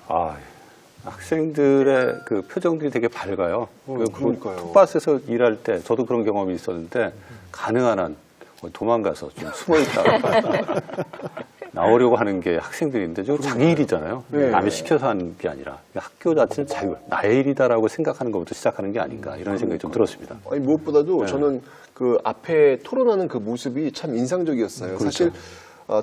아, 학생들의 그 표정들이 되게 밝아요. 그러니까요. 텃밭에서 일할 때 저도 그런 경험이 있었는데 가능한 한 도망가서 좀 숨어 있다가 나오려고 하는 게 학생들인데 저 자기 일이잖아요. 네. 남이 시켜서 하는 게 아니라 학교 자체는 자유, 나의 일이다라고 생각하는 것부터 시작하는 게 아닌가 이런 생각이 좀 들었습니다. 아니, 무엇보다도 네. 저는 그 앞에 토론하는 그 모습이 참 인상적이었어요. 그렇죠. 사실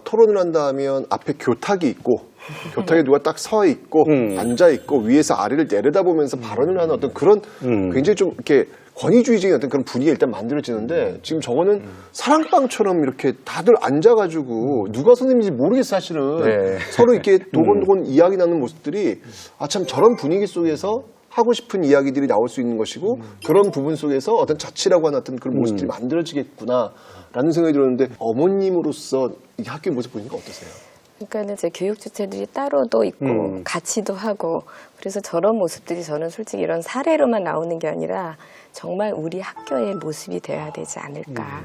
토론을 한다 하면 앞에 교탁이 있고 교탁에 누가 딱 서 있고 앉아 있고 위에서 아래를 내려다보면서 발언을 하는 어떤 그런 굉장히 좀 이렇게 권위주의적인 어떤 그런 분위기가 일단 만들어지는데 지금 저거는 사랑방처럼 이렇게 다들 앉아가지고 누가 선생님인지 모르겠어 사실은 네. 서로 이렇게 도곤도곤 이야기 나누는 모습들이 아 참 저런 분위기 속에서 하고 싶은 이야기들이 나올 수 있는 것이고 그런 부분 속에서 어떤 자치라고 하는 어떤 그런 모습들이 만들어지겠구나라는 생각이 들었는데 어머님으로서 이 학교의 모습 보니까 어떠세요? 그러니까는 제 교육 주체들이 따로도 있고 같이도 하고 그래서 저런 모습들이 저는 솔직히 이런 사례로만 나오는 게 아니라 정말 우리 학교의 모습이 돼야 되지 않을까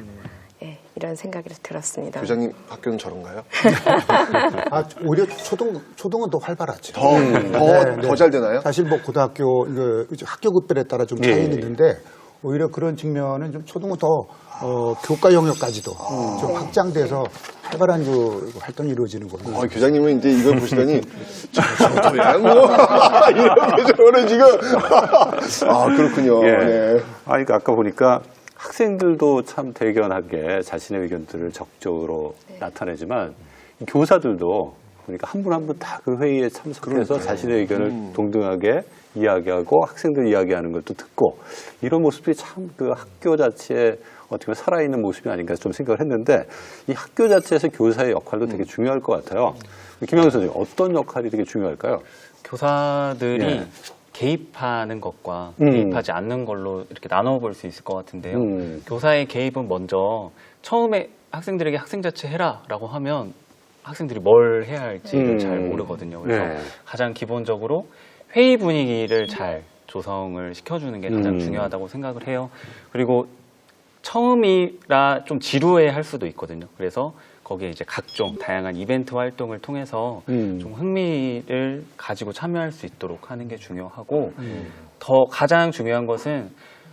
예, 이런 생각이 들었습니다. 교장님 학교는 저런가요? 오히려 초등은 더 활발하죠. 더 잘 되나요? 사실 뭐 고등학교 학교급별에 따라 좀 차이는 있는데 오히려 그런 측면은 좀 초등은 더 교과 영역까지도 좀 확장돼서 활발한 그 활동이 이루어지는 거예요. 교장님은 이제 이걸 보시더니 저야 뭐 이렇게 저는 지금 그렇군요. 예. 네. 그러니까 아까 보니까 학생들도 참 대견하게 자신의 의견들을 적극적으로 나타내지만 교사들도 그러니까 한 분 한 분 다 그 회의에 참석해서 자신의 의견을 동등하게 이야기하고 학생들 이야기하는 것도 듣고 이런 모습들이 참 그 학교 자체에 어떻게 보면 살아있는 모습이 아닌가 좀 생각을 했는데 이 학교 자체에서 교사의 역할도 되게 중요할 것 같아요. 김영수 선생님 어떤 역할이 되게 중요할까요? 교사들이 예. 개입하는 것과 개입하지 않는 걸로 이렇게 나눠볼 수 있을 것 같은데요. 교사의 개입은 먼저 처음에 학생들에게 학생 자체 해라라고 하면 학생들이 뭘 해야 할지를 잘 모르거든요. 그래서 네. 가장 기본적으로 회의 분위기를 잘 조성을 시켜주는 게 가장 중요하다고 생각을 해요. 그리고 처음이라 좀 지루해 할 수도 있거든요. 그래서 거기에 이제 각종 다양한 이벤트 활동을 통해서 좀 흥미를 가지고 참여할 수 있도록 하는 게 중요하고 더 가장 중요한 것은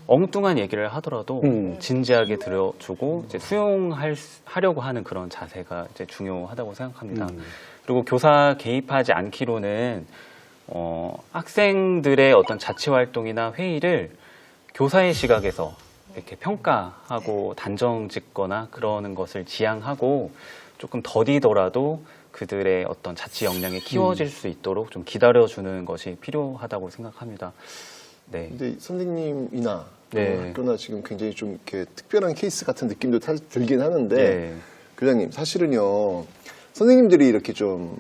엉뚱한 얘기를 하더라도 진지하게 들어주고 이제 수용하려고 하는 그런 자세가 이제 중요하다고 생각합니다. 그리고 교사 개입하지 않기로는 학생들의 어떤 자치 활동이나 회의를 교사의 시각에서 이렇게 평가하고 단정 짓거나 그러는 것을 지양하고 조금 더디더라도 그들의 어떤 자치 역량이 키워질 수 있도록 좀 기다려주는 것이 필요하다고 생각합니다. 네. 근데 선생님이나 네. 학교나 지금 굉장히 좀 이렇게 특별한 케이스 같은 느낌도 사실 들긴 하는데 네. 교장님 사실은요 선생님들이 이렇게 좀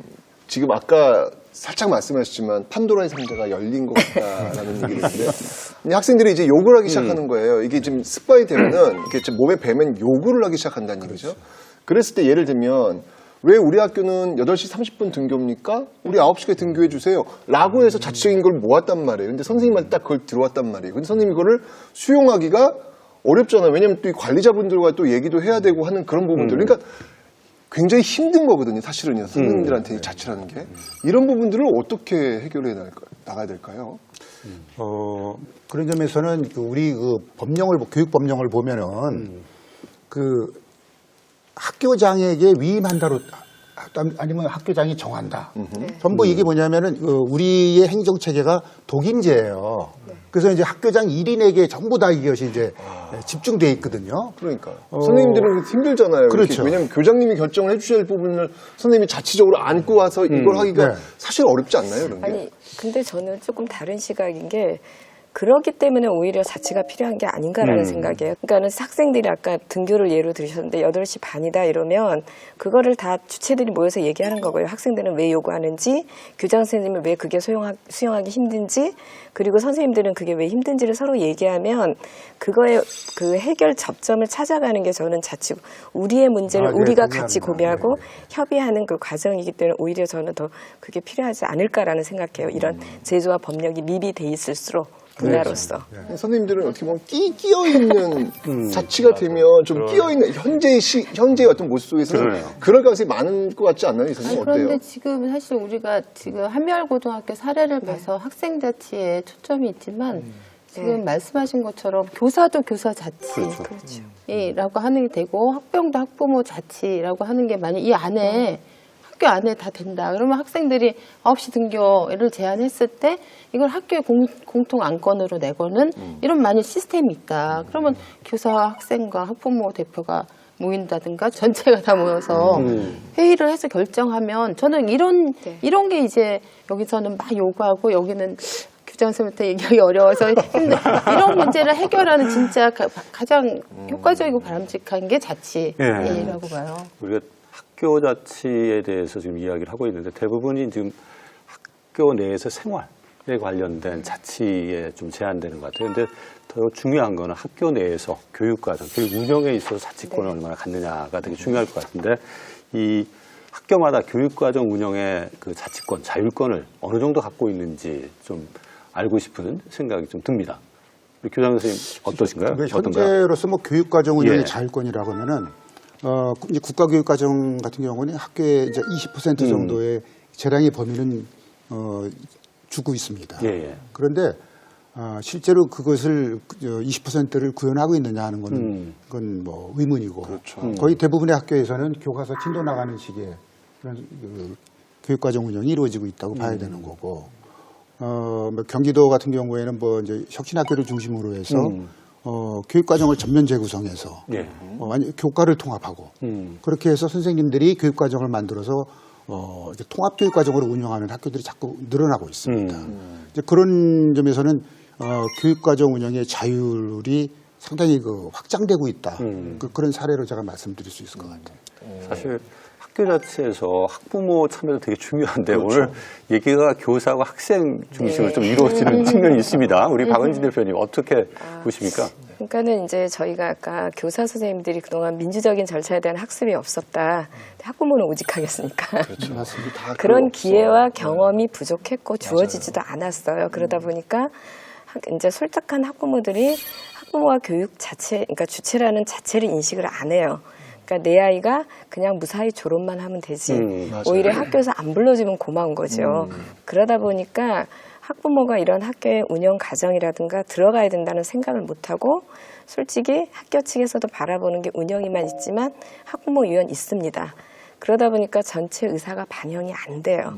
지금 아까 살짝 말씀하셨지만 판도라의 상자가 열린 것 같다라는 얘기를 했는데 학생들이 이제 욕을 하기 시작하는 거예요. 이게 지금 습관이 되면은 이렇게 좀 몸에 배면 요구를 하기 시작한다는 얘기죠. 그랬을 때 예를 들면 왜 우리 학교는 8시 30분 등교입니까? 우리 9시에 등교해 주세요. 라고 해서 자체적인 걸 모았단 말이에요. 근데 선생님한테 딱 그걸 들어왔단 말이에요. 근데 선생님이 그거를 수용하기가 어렵잖아요. 왜냐면 또 이 관리자분들과 또 얘기도 해야 되고 하는 그런 부분들. 그러니까 굉장히 힘든 거거든요. 사실은요. 선생님들한테 자치라는 게. 이런 부분들을 어떻게 해결해 나가야 될까요? 그런 점에서는 우리 교육 법령을 보면은 학교장에게 위임한다로 아니면 학교장이 정한다. 전부 이게 뭐냐면은 우리의 행정 체계가 독임제예요. 그래서 이제 학교장 1인에게 전부 다 이것이 이제 집중돼 있거든요. 그러니까 선생님들은 힘들잖아요. 그렇죠. 왜냐하면 교장님이 결정을 해주셔야 할 부분을 선생님이 자치적으로 안고 와서 이걸 하기가 사실 어렵지 않나요? 그런 게? 아니 근데 저는 조금 다른 시각인 게 그렇기 때문에 오히려 자치가 필요한 게 아닌가라는 생각이에요. 그러니까는 학생들이 아까 등교를 예로 들으셨는데 8시 반이다 이러면 그거를 다 주체들이 모여서 얘기하는 거고요. 학생들은 왜 요구하는지, 교장 선생님은 왜 그게 수용하기 힘든지, 그리고 선생님들은 그게 왜 힘든지를 서로 얘기하면 그거의 그 해결 접점을 찾아가는 게 저는 자치고 우리의 문제를 우리가 같이 고민하고 협의하는 그 과정이기 때문에 오히려 저는 더 그게 필요하지 않을까라는 생각해요. 이런 제도와 법령이 미비돼 있을수록 분야로서. 선생님들은 어떻게 보면 끼어 있는 자치가 되면 좀 끼어 있는 현재의 어떤 모습 속에서는 그러네요. 그럴 가능성이 많은 것 같지 않나요, 이 선생님? 어때요? 그런데 지금 사실 우리가 지금 한미알고등학교 사례를 봐서 학생 자치에 초점이 있지만 지금 말씀하신 것처럼 교사도 교사 자치라고 하는 게 되고 학병도 학부모 자치라고 하는 게 만약 이 안에 학교 안에 다 된다. 그러면 학생들이 9시 등교를 제한했을 때 이걸 학교의 공통 안건으로 내고는 이런 만약 시스템이 있다. 그러면 교사, 학생과 학부모 대표가 모인다든가 전체가 다 모여서 회의를 해서 결정하면 저는 이런 게 이제 여기서는 막 요구하고 여기는 교장 선생님한테 얘기하기 어려워서 힘든 이런 문제를 해결하는 진짜 가장 효과적이고 바람직한 게 자치라고 봐요. 우리가 학교 자치에 대해서 지금 이야기를 하고 있는데 대부분이 지금 학교 내에서 생활에 관련된 자치에 좀 제한되는 것 같아요. 근데 더 중요한 거는 학교 내에서 교육과정, 교육 운영에 있어서 자치권을 얼마나 갖느냐가 되게 중요할 것 같은데 이 학교마다 교육과정 운영의 그 자치권, 자율권을 어느 정도 갖고 있는지 좀 알고 싶은 생각이 좀 듭니다. 우리 교장 선생님 어떠신가요? 현재로서 뭐 교육과정 운영의 예. 자율권이라고 하면은 이제 국가교육과정 같은 경우는 학교의 이제 20% 정도의 재량의 범위는 주고 있습니다. 예. 그런데 실제로 그것을 20%를 구현하고 있느냐 하는 거는 그건 뭐 의문이고 거의 대부분의 학교에서는 교과서 진도 나가는 식의 그런 교육과정 운영이 이루어지고 있다고 봐야 되는 거고 뭐 경기도 같은 경우에는 뭐 이제 혁신학교를 중심으로 해서 교육과정을 전면 재구성해서 예. 교과를 통합하고 그렇게 해서 선생님들이 교육과정을 만들어서 이제 통합교육과정으로 운영하는 학교들이 자꾸 늘어나고 있습니다. 이제 그런 점에서는 교육과정 운영의 자율이 상당히 확장되고 있다. 그런 사례로 제가 말씀드릴 수 있을 것 같아요. 사실 학교 자체에서 학부모 참여도 되게 중요한데 오늘 얘기가 교사와 학생 중심으로 좀 이루어지는 측면이 있습니다. 우리 박은진 대표님 어떻게 보십니까? 그러니까는 이제 저희가 아까 교사 선생님들이 그동안 민주적인 절차에 대한 학습이 없었다. 학부모는 오직 하겠습니까? 그렇죠. 맞습니다. 그런 기회와 경험이 부족했고 주어지지도 않았어요. 그러다 보니까 이제 솔직한 학부모들이 학부모와 교육 자체, 그러니까 주체라는 자체를 인식을 안 해요. 그러니까 내 아이가 그냥 무사히 졸업만 하면 되지. 오히려 학교에서 안 불러주면 고마운 거죠. 그러다 보니까 학부모가 이런 학교의 운영 과정이라든가 들어가야 된다는 생각을 못하고 솔직히 학교 측에서도 바라보는 게 운영이만 있지만 학부모 유연 있습니다. 그러다 보니까 전체 의사가 반영이 안 돼요.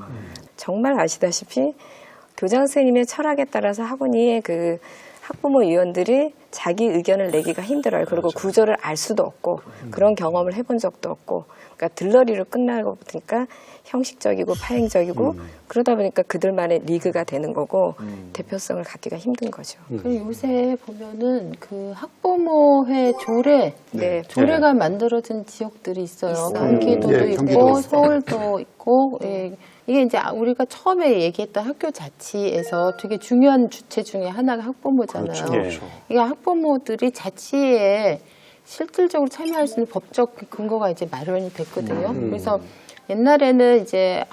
정말 아시다시피 교장 선생님의 철학에 따라서 학원이 그 학부모 위원들이 자기 의견을 내기가 힘들어요. 그리고 구조를 알 수도 없고 그런 경험을 해본 적도 없고 그러니까 들러리로 끝나고 보니까 형식적이고 파행적이고 그러다 보니까 그들만의 리그가 되는 거고 대표성을 갖기가 힘든 거죠. 그리고 요새 보면은 그 학부모회 조례가 만들어진 지역들이 있어요. 경기도도 예, 있고 경기도 서울도 있고 이게 이제 우리가 처음에 얘기했던 학교 자치에서 되게 중요한 주체 중에 하나가 학부모잖아요. 그렇죠. 이게 학부모들이 자치에 실질적으로 참여할 수 있는 법적 근거가 이제 마련이 됐거든요. 그래서 옛날에는 이제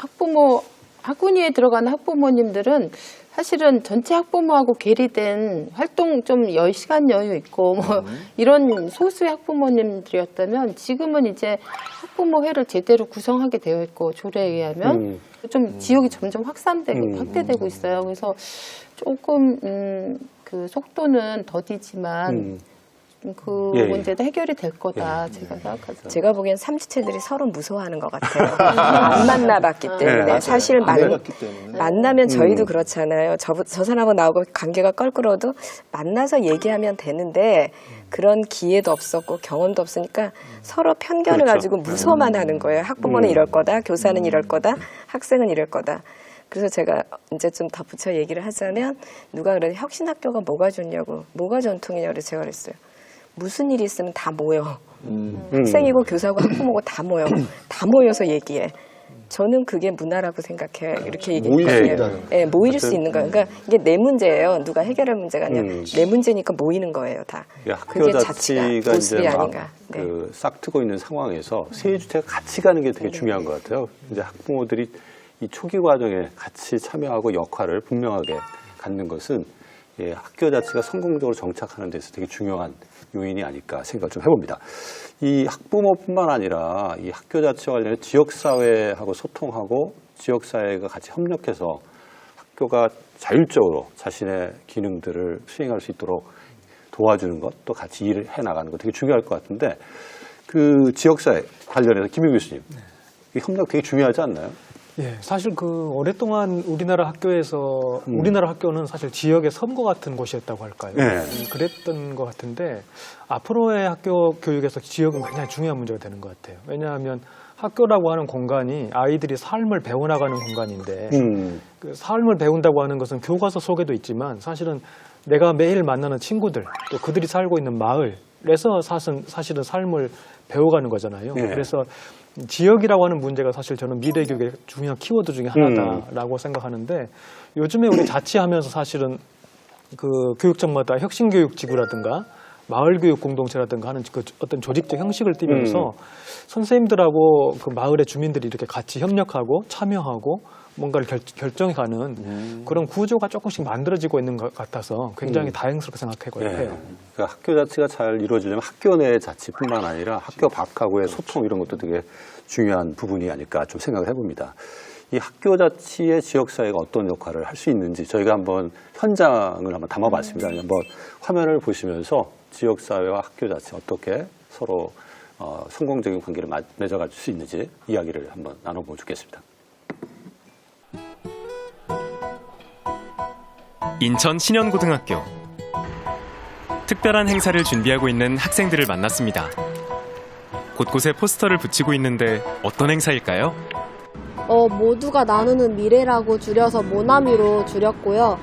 학군위에 들어가는 학부모님들은 사실은 전체 학부모하고 괴리된 활동 좀 시간 여유 있고 뭐 이런 소수의 학부모님들이었다면 지금은 이제 학부모회를 제대로 구성하게 되어 있고 조례에 의하면 좀 지역이 점점 확대되고 있어요. 그래서 조금 그 속도는 더디지만 그 문제도 해결이 될 거다 제가 생각하죠. 제가 보기엔 삼주체들이 서로 무서워하는 것 같아요. 안 만나봤기 때문에 사실 만나면 저희도 그렇잖아요. 저 사람하고 나하고 관계가 껄끄러워도 만나서 얘기하면 되는데 그런 기회도 없었고 경험도 없으니까 서로 편견을 가지고 무서워만 하는 거예요. 학부모는 이럴 거다, 교사는 이럴 거다, 학생은 이럴 거다. 그래서 제가 이제 좀 덧붙여 얘기를 하자면 누가 그래도 혁신학교가 뭐가 좋냐고, 뭐가 전통이냐고 제가 그랬어요. 무슨 일이 있으면 다 모여. 학생이고 교사고 학부모고 다 모여. 다 모여서 얘기해. 저는 그게 문화라고 생각해요. 이렇게 얘기해요. 네, 모일 수 있는 거예요. 그러니까 이게 내 문제예요. 누가 해결할 문제가 아니라 내 문제니까 모이는 거예요. 다. 학교 그게 자치가 모습이 이제 아닌가. 네. 싹 트고 있는 상황에서 세 주체가 같이 가는 게 되게 중요한 것 같아요. 이제 학부모들이 이 초기 과정에 같이 참여하고 역할을 분명하게 갖는 것은 예, 학교 자체가 성공적으로 정착하는 데서 되게 중요한 요인이 아닐까 생각을 좀 해봅니다. 이 학부모뿐만 아니라 이 학교 자체와 관련해 지역사회하고 소통하고 지역사회가 같이 협력해서 학교가 자율적으로 자신의 기능들을 수행할 수 있도록 도와주는 것, 또 같이 일을 해나가는 것 되게 중요할 것 같은데 그 지역사회 관련해서 김유 교수님, 이 협력 되게 중요하지 않나요? 예, 사실 그 오랫동안 우리나라 학교에서 우리나라 학교는 사실 지역의 섬거 같은 곳이었다고 할까요? 네. 그랬던 것 같은데 앞으로의 학교 교육에서 지역은 굉장히 중요한 문제가 되는 것 같아요. 왜냐하면 학교라고 하는 공간이 아이들이 삶을 배워나가는 공간인데 그 삶을 배운다고 하는 것은 교과서 속에도 있지만 사실은 내가 매일 만나는 친구들 또 그들이 살고 있는 마을에서 사실은 삶을 배워가는 거잖아요. 네. 그래서 지역이라고 하는 문제가 사실 저는 미래 교육의 중요한 키워드 중에 하나다라고 생각하는데 요즘에 우리 자치하면서 사실은 그 교육청마다 혁신교육지구라든가 마을교육 공동체라든가 하는 그 어떤 조직적 형식을 띠면서 선생님들하고 그 마을의 주민들이 이렇게 같이 협력하고 참여하고 뭔가를 결정해가는 그런 구조가 조금씩 만들어지고 있는 것 같아서 굉장히 다행스럽게 생각해요. 네. 그러니까 학교 자체가 잘 이루어지려면 학교 내 자치뿐만 아니라 학교 밖하고의 소통 이런 것도 되게 중요한 부분이 아닐까 좀 생각을 해봅니다. 이 학교 자치의 지역사회가 어떤 역할을 할 수 있는지 저희가 한번 현장을 한번 담아봤습니다. 한번 화면을 보시면서 지역사회와 학교 자체 어떻게 서로 성공적인 관계를 맺어갈 수 있는지 이야기를 한번 나눠보면 좋겠습니다. 인천 신현고등학교. 특별한 행사를 준비하고 있는 학생들을 만났습니다. 곳곳에 포스터를 붙이고 있는데 어떤 행사일까요? 모두가 나누는 미래라고 줄여서 모나미로 줄였고요.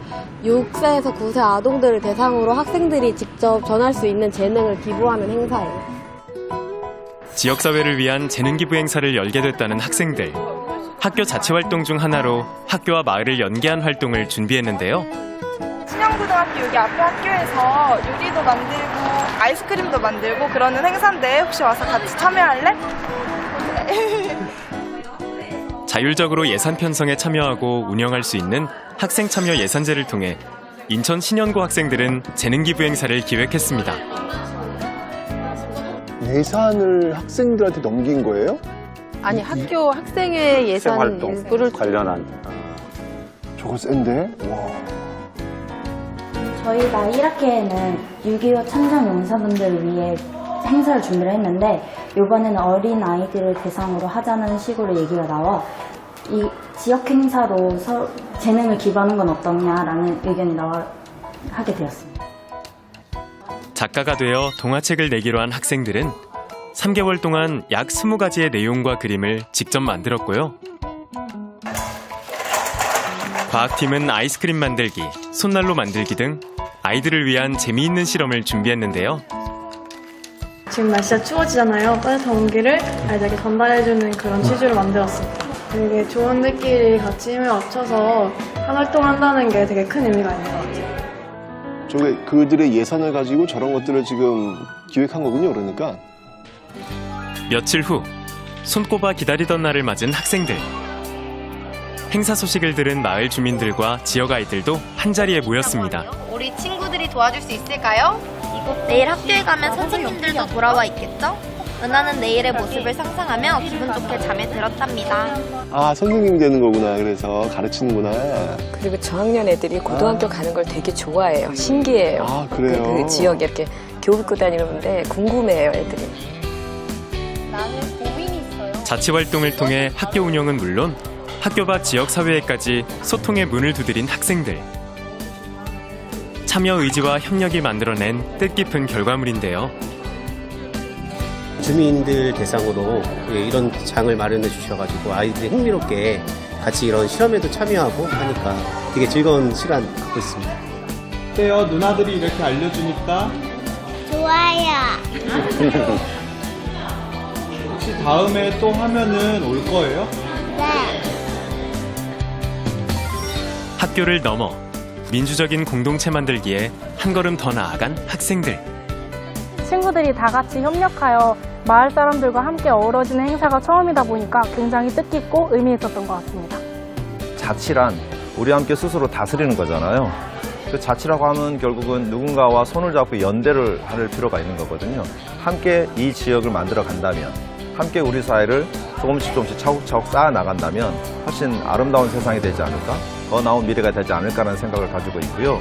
6세에서 9세 아동들을 대상으로 학생들이 직접 전할 수 있는 재능을 기부하는 행사예요. 지역사회를 위한 재능기부 행사를 열게 됐다는 학생들. 학교 자체활동 중 하나로 학교와 마을을 연계한 활동을 준비했는데요. 신현고등학교 여기 앞에 학교에서 요리도 만들고 아이스크림도 만들고 그러는 행사인데 혹시 와서 같이 참여할래? 자율적으로 예산 편성에 참여하고 운영할 수 있는 학생 참여 예산제를 통해 인천 신현고 학생들은 재능기부 행사를 기획했습니다. 예산을 학생들한테 넘긴 거예요? 아니 학교 학생의 예산 활동 일부를 관련한 저거 센데? 와. 저희가 1학기에는 6.25 참전 용사분들을 위해 행사를 준비를 했는데 이번에는 어린 아이들을 대상으로 하자는 식으로 얘기가 나와 이 지역 행사로 재능을 기부하는 건 어떠냐라는 의견이 하게 되었습니다. 작가가 되어 동화책을 내기로 한 학생들은 3개월 동안 약 20가지의 내용과 그림을 직접 만들었고요. 과학팀은 아이스크림 만들기, 손난로 만들기 등 아이들을 위한 재미있는 실험을 준비했는데요. 지금 날씨가 추워지잖아요. 따뜻한 온기를 아이들에게 전달해주는 그런 취지로 만들었습니다. 되게 조원들끼리 같이 힘을 합쳐서 한 활동한다는 게 되게 큰 의미가 있는 것 같아요. 저게 그들의 예산을 가지고 저런 것들을 지금 기획한 거군요, 그러니까. 며칠 후 손꼽아 기다리던 날을 맞은 학생들. 행사 소식을 들은 마을 주민들과 지역 아이들도 한자리에 모였습니다. 우리 친구들이 도와줄 수 있을까요? 내일 학교에 가면 선생님들도 돌아와 있겠죠? 은하는 내일의 모습을 상상하며 기분 좋게 잠에 들었답니다. 아, 선생님이 되는 거구나. 그래서 가르치는구나. 그리고 저학년 애들이 고등학교 가는 걸 되게 좋아해요. 신기해요. 아, 그래요? 그 지역에 이렇게 교복 입고 다니는데 궁금해요, 애들이. 나는 고민이 있어요. 자치활동을 통해 학교 운영은 물론 학교 밖 지역사회에까지 소통의 문을 두드린 학생들. 참여 의지와 협력이 만들어낸 뜻깊은 결과물인데요. 주민들 대상으로 이런 장을 마련해 주셔가지고 아이들이 흥미롭게 같이 이런 실험에도 참여하고 하니까 되게 즐거운 시간 갖고 있습니다. 어때요? 누나들이 이렇게 알려주니까? 좋아요. 혹시 다음에 또 하면은 올 거예요? 네. 학교를 넘어 민주적인 공동체 만들기에 한 걸음 더 나아간 학생들. 친구들이 다 같이 협력하여 마을 사람들과 함께 어우러지는 행사가 처음이다 보니까 굉장히 뜻깊고 의미 있었던 것 같습니다. 자치란 우리 함께 스스로 다스리는 거잖아요. 그 자치라고 하면 결국은 누군가와 손을 잡고 연대를 할 필요가 있는 거거든요. 함께 이 지역을 만들어 간다면, 함께 우리 사회를 조금씩 차곡차곡 쌓아 나간다면 훨씬 아름다운 세상이 되지 않을까? 더 나은 미래가 되지 않을까라는 생각을 가지고 있고요.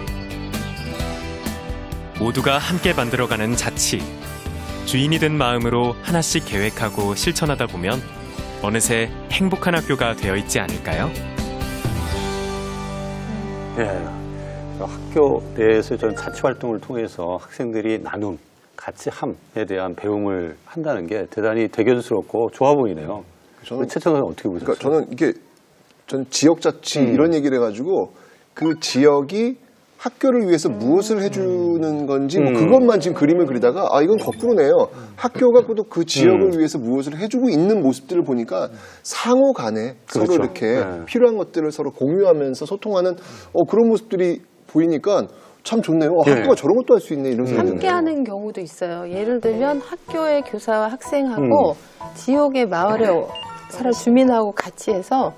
모두가 함께 만들어가는 자치. 주인이 된 마음으로 하나씩 계획하고 실천하다 보면 어느새 행복한 학교가 되어 있지 않을까요? 네. 학교 내에서 전 자치 활동을 통해서 학생들이 나눔, 같이 함에 대한 배움을 한다는 게 대단히 대견스럽고 좋아 보이네요. 최천 선생님 어떻게 보셨어요? 그러니까 저는 지역 자치 이런 얘기를 해가지고 그 지역이 학교를 위해서 무엇을 해주는 건지 뭐 그것만 지금 그림을 그리다가 이건 거꾸로네요. 학교가 또 그 지역을 위해서 무엇을 해주고 있는 모습들을 보니까 상호 간에 그렇죠. 서로 이렇게 네. 필요한 것들을 서로 공유하면서 소통하는 그런 모습들이 보이니까 참 좋네요. 학교가 저런 것도 할 수 있네 이런 생각이 드네요. 함께하는 경우도 있어요. 예를 들면 학교의 교사와 학생하고 지역의 마을에 살아 주민하고 같이 해서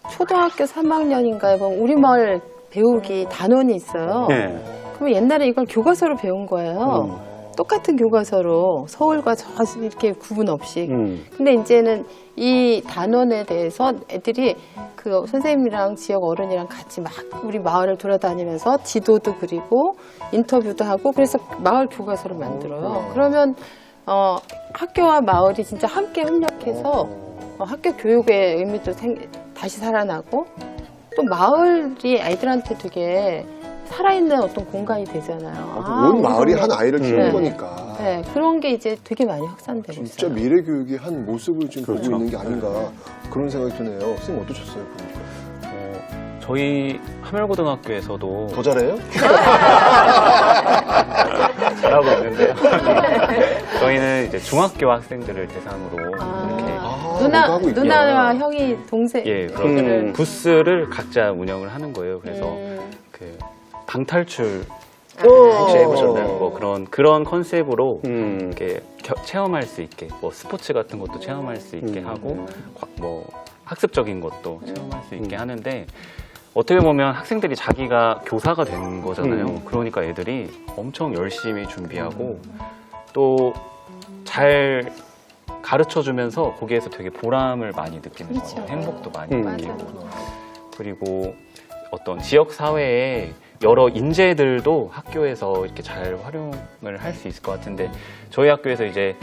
초등학교 3학년인가에 보면 우리마을 배우기 단원이 있어요. 네. 그러면 옛날에 이걸 교과서로 배운 거예요. 똑같은 교과서로 서울과 저 이렇게 구분 없이. 근데 이제는 이 단원에 대해서 애들이 그 선생님이랑 지역 어른이랑 같이 막 우리 마을을 돌아다니면서 지도도 그리고 인터뷰도 하고 그래서 마을 교과서를 만들어요. 그러면 학교와 마을이 진짜 함께 협력해서 학교 교육의 의미도 다시 살아나고 또 마을이 아이들한테 되게 살아있는 어떤 공간이 되잖아요. 온 마을이 한 아이를 키우는 거니까. 네, 그런 게 이제 되게 많이 확산되고 진짜 있어요. 미래 교육의 한 모습을 지금 보고 있는 게 아닌가 그런 생각이 드네요. 선생님 어떠셨어요? 보니까? 저희 하멸고등학교에서도 더 잘해요? 잘하고 있는데요. 저희는 이제 중학교 학생들을 대상으로 이렇게 누나와 형이 동생. 예, 그런 부스를 각자 운영을 하는 거예요. 그래서 그 방탈출 혹시 해보셨나요? 뭐 그런 컨셉으로 이렇게 체험할 수 있게 뭐 스포츠 같은 것도 체험할 수 있게 하고 뭐 학습적인 것도 체험할 수 있게 하는데 어떻게 보면 학생들이 자기가 교사가 된 거잖아요. 그러니까 애들이 엄청 열심히 준비하고 또 잘 가르쳐 주면서 거기에서 되게 보람을 많이 느끼는 거예요. 행복도 많이 느끼고 그리고 어떤 지역 사회에 여러 인재들도 학교에서 이렇게 잘 활용을 할 수 있을 것 같은데 저희 학교에서 이제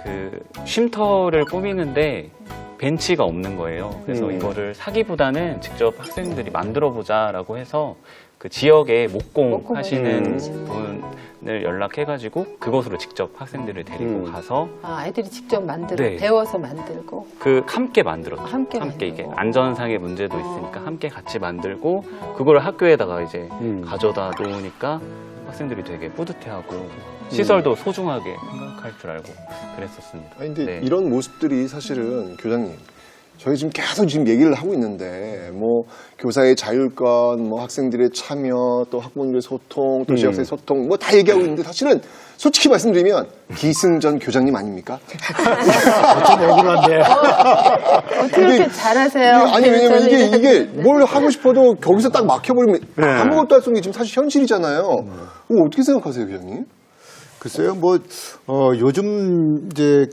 그 쉼터를 꾸미는데 벤치가 없는 거예요. 그래서 이거를 사기보다는 직접 학생들이 만들어보자라고 해서 그 지역에 목공 하시는 분을 연락해가지고 그곳으로 직접 학생들을 데리고 가서 아이들이 직접 만들고 네. 배워서 만들고 함께 만들었죠. 함께 이게 안전상의 문제도 있으니까 함께 같이 만들고 그걸 학교에다가 이제 가져다 놓으니까 학생들이 되게 뿌듯해하고 시설도 소중하게 생각할 줄 알고 그랬었습니다. 근데 이런 모습들이 사실은 교장님 저희 지금 계속 얘기를 하고 있는데 뭐 교사의 자율권, 뭐 학생들의 참여, 또 학부모들의 소통, 또 지역사회 소통 뭐 다 얘기하고 있는데 사실은 솔직히 말씀드리면 기승전 교장님 아닙니까? 좀 억울한데. 어떻게 이렇게 잘하세요? 아니 왜냐면 이게 뭘 하고 싶어도 거기서 딱 막혀버리면 아무것도 할 수 없는 게 지금 사실 현실이잖아요. 어떻게 생각하세요, 교장님? 글쎄요, 요즘 이제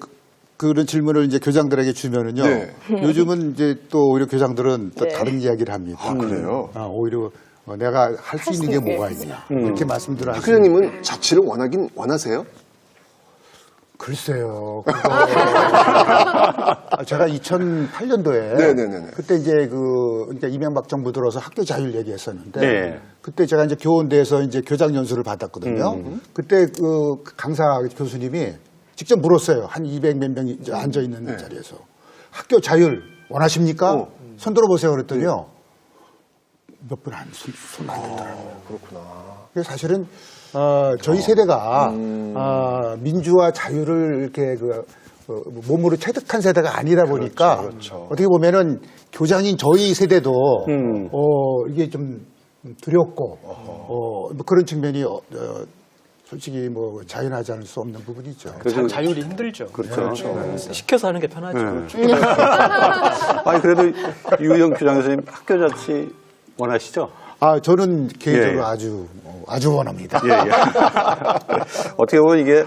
그런 질문을 이제 교장들에게 주면은요. 네. 요즘은 이제 또 오히려 교장들은 또 다른 이야기를 합니다. 그래요? 오히려 내가 할 수 있는 게 뭐가 있냐. 이렇게 말씀들을 박 하시는. 교장님은 자치를 원하세요? 글쎄요. 제가 2008년도에 네네네네. 그때 이제 그러니까 이명박 정부 들어서 학교 자율 얘기했었는데 네. 그때 제가 이제 교원대에서 이제 교장 연수를 받았거든요. 그때 그 강사 교수님이 직접 물었어요. 한 200 몇 명이 이제 앉아 있는 자리에서 학교 자율 원하십니까? 손 들어보세요. 그랬더니요. 몇 분 손 안 들더라고요. 그렇구나. 그래서 사실은 저희 세대가 민주화 자유를 이렇게 몸으로 체득한 세대가 아니다 보니까 그렇죠. 어떻게 보면은 교장인 저희 세대도 이게 좀 두렵고 뭐 그런 측면이 솔직히 뭐 자연하지 않을 수 없는 부분이죠. 자율이 힘들죠. 그렇죠. 시켜서 하는 게 편하죠. 아니 그래도 유영 교장 선생님 학교 자치 원하시죠? 저는 개인적으로 아주 원합니다. 예, 예. 어떻게 보면 이게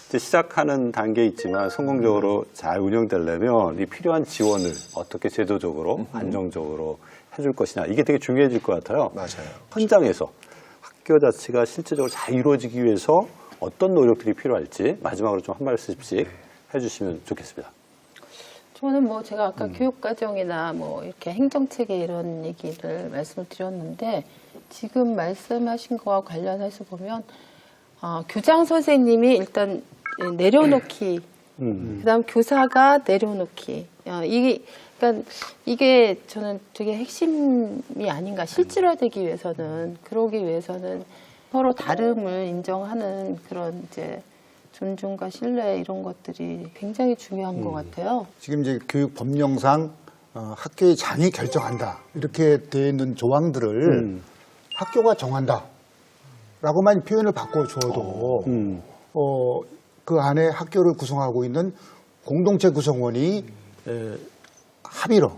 이제 시작하는 단계에 있지만 성공적으로 잘 운영되려면 이 필요한 지원을 어떻게 제도적으로 안정적으로 해줄 것이냐 이게 되게 중요해질 것 같아요. 맞아요. 현장에서 학교 자체가 실제적으로 잘 이루어지기 위해서 어떤 노력들이 필요할지 마지막으로 좀 한 말씀씩 해주시면 좋겠습니다. 저는 뭐 제가 아까 교육과정이나 뭐 이렇게 행정체계 이런 얘기를 말씀을 드렸는데 지금 말씀하신 거와 관련해서 보면 교장 선생님이 일단 내려놓기, 그다음 교사가 내려놓기. 이게 저는 되게 핵심이 아닌가. 실질화되기 위해서는 그러기 위해서는 서로 다름을 인정하는 그런 이제 존중과 신뢰 이런 것들이 굉장히 중요한 것 같아요. 지금 이제 교육 법령상 학교의 장이 결정한다 이렇게 되어 있는 조항들을 학교가 정한다라고만 표현을 바꿔주어도 그 안에 학교를 구성하고 있는 공동체 구성원이 합의로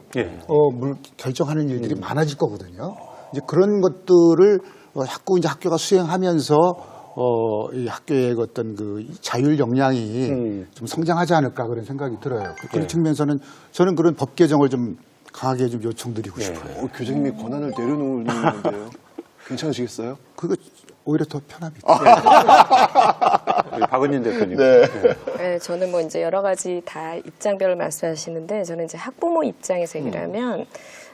결정하는 일들이 많아질 거거든요. 이제 그런 것들을 자꾸 이제 학교가 수행하면서 이 학교의 어떤 그 자율 역량이 좀 성장하지 않을까 그런 생각이 들어요. 그런 측면에서는 저는 그런 법 개정을 좀 강하게 좀 요청드리고 싶어요. 교장님이 권한을 내려놓는 건데요. 괜찮으시겠어요? 그거 오히려 더 편합니다. 박은진 대표님. 네, 저는 뭐 이제 여러 가지 다 입장별로 말씀하시는데 저는 이제 학부모 입장에서 얘기하면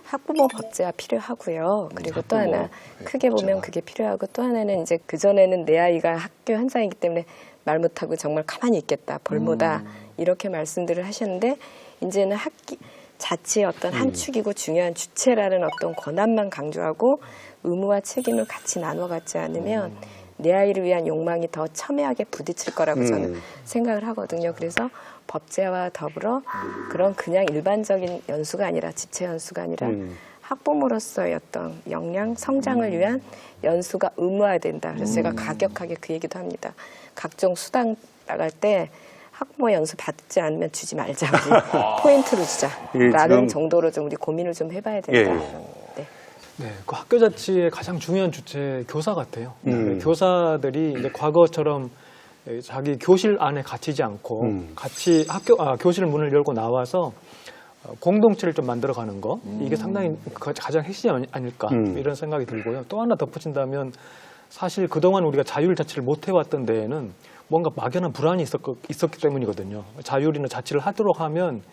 학부모 법제화 필요하고요. 그리고 또 하나 크게 보면 그게 필요하고 또 하나는 이제 그전에는 내 아이가 학교 현장이기 때문에 말 못하고 정말 가만히 있겠다. 벌모다. 이렇게 말씀들을 하셨는데 이제는 자치의 어떤 한 축이고 중요한 주체라는 어떤 권한만 강조하고 의무와 책임을 같이 나눠 갖지 않으면 내 아이를 위한 욕망이 더 첨예하게 부딪힐 거라고 저는 생각을 하거든요. 그래서 법제와 더불어 그런 그냥 일반적인 연수가 아니라 집체 연수가 아니라 학부모로서의 어떤 역량, 성장을 위한 연수가 의무화된다. 그래서 제가 가격하게 그 얘기도 합니다. 각종 수당 나갈 때 학부모 연수 받지 않으면 주지 말자. 우리 포인트로 주자라는 정도로 좀 우리 고민을 좀 해봐야 된다. 네, 그 학교 자치의 가장 중요한 주체 교사 같아요. 교사들이 이제 과거처럼 자기 교실 안에 갇히지 않고 같이 교실 문을 열고 나와서 공동체를 좀 만들어가는 거 이게 상당히 가장 핵심이 아닐까 이런 생각이 들고요. 또 하나 덧붙인다면 사실 그동안 우리가 자율 자치를 못 해왔던 데에는 뭔가 막연한 불안이 있었기 때문이거든요. 자율이나 자치를 하도록 하면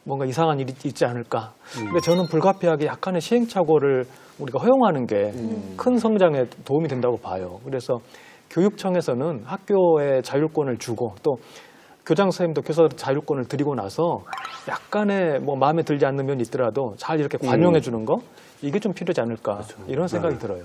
뭔가 이상한 일이 있지 않을까. 근데 저는 불가피하게 약간의 시행착오를 우리가 허용하는 게 큰 성장에 도움이 된다고 봐요. 그래서 교육청에서는 학교에 자율권을 주고 또 교장 선생님도 교사들 자율권을 드리고 나서 약간의 뭐 마음에 들지 않는 면이 있더라도 잘 이렇게 관용해 주는 거 이게 좀 필요하지 않을까 이런 생각이 들어요.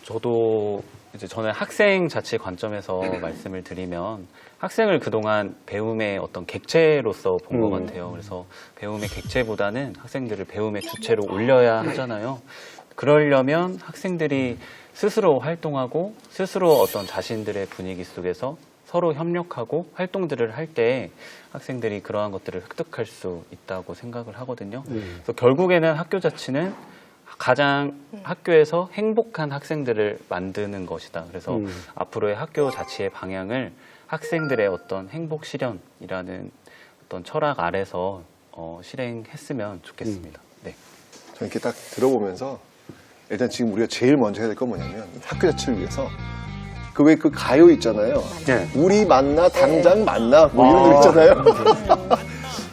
저도 이제 저는 학생 자치 관점에서 말씀을 드리면 학생을 그동안 배움의 어떤 객체로서 본 것 같아요. 그래서 배움의 객체보다는 학생들을 배움의 주체로 올려야 하잖아요. 그러려면 학생들이 스스로 활동하고 스스로 어떤 자신들의 분위기 속에서 서로 협력하고 활동들을 할 때 학생들이 그러한 것들을 획득할 수 있다고 생각을 하거든요. 그래서 결국에는 학교 자치는 가장 학교에서 행복한 학생들을 만드는 것이다. 그래서 앞으로의 학교 자치의 방향을 학생들의 어떤 행복 실현이라는 어떤 철학 아래서 실행했으면 좋겠습니다. 네. 저는 이렇게 딱 들어보면서 일단 지금 우리가 제일 먼저 해야 될 건 뭐냐면 학교 자치를 위해서 그 왜 그 가요 있잖아요. 우리 만나 당장 만나 뭐 이런 거 있잖아요.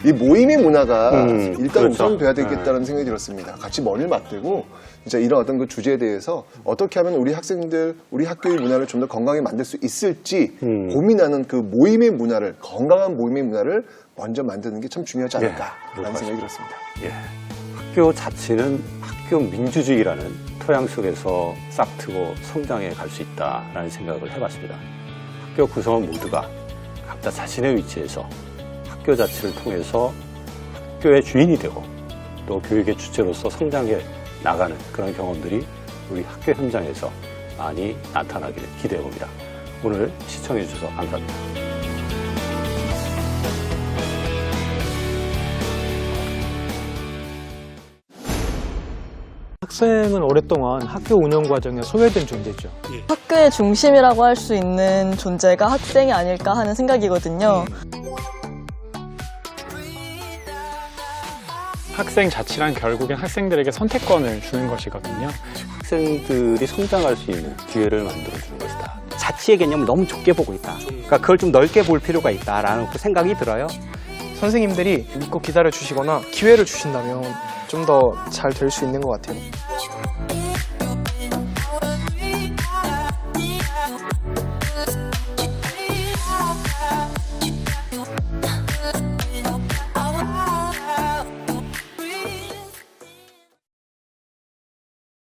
이 모임의 문화가 일단 우선 돼야 되겠다는 생각이 들었습니다. 같이 머리를 맞대고 진짜 이런 어떤 그 주제에 대해서 어떻게 하면 우리 학생들, 우리 학교의 문화를 좀 더 건강하게 만들 수 있을지 고민하는 그 모임의 문화를, 건강한 모임의 문화를 먼저 만드는 게 참 중요하지 않을까라는 생각이 들었습니다. 학교 자치는 학교 민주주의라는 토양 속에서 싹트고 성장해 갈 수 있다라는 생각을 해봤습니다. 학교 구성원 모두가 각자 자신의 위치에서 학교 자치를 통해서 학교의 주인이 되고 또 교육의 주체로서 성장해 나가는 그런 경험들이 우리 학교 현장에서 많이 나타나기를 기대해 봅니다. 오늘 시청해 주셔서 감사합니다. 학생은 오랫동안 학교 운영 과정에 소외된 존재죠. 학교의 중심이라고 할 수 있는 존재가 학생이 아닐까 하는 생각이거든요. 학생 자치란 결국엔 학생들에게 선택권을 주는 것이거든요. 학생들이 성장할 수 있는 기회를 만들어주는 것이다. 자치의 개념을 너무 좁게 보고 있다. 그러니까 그걸 좀 넓게 볼 필요가 있다라는 생각이 들어요. 선생님들이 믿고 기다려 주시거나 기회를 주신다면 좀 더 잘 될 수 있는 것 같아요.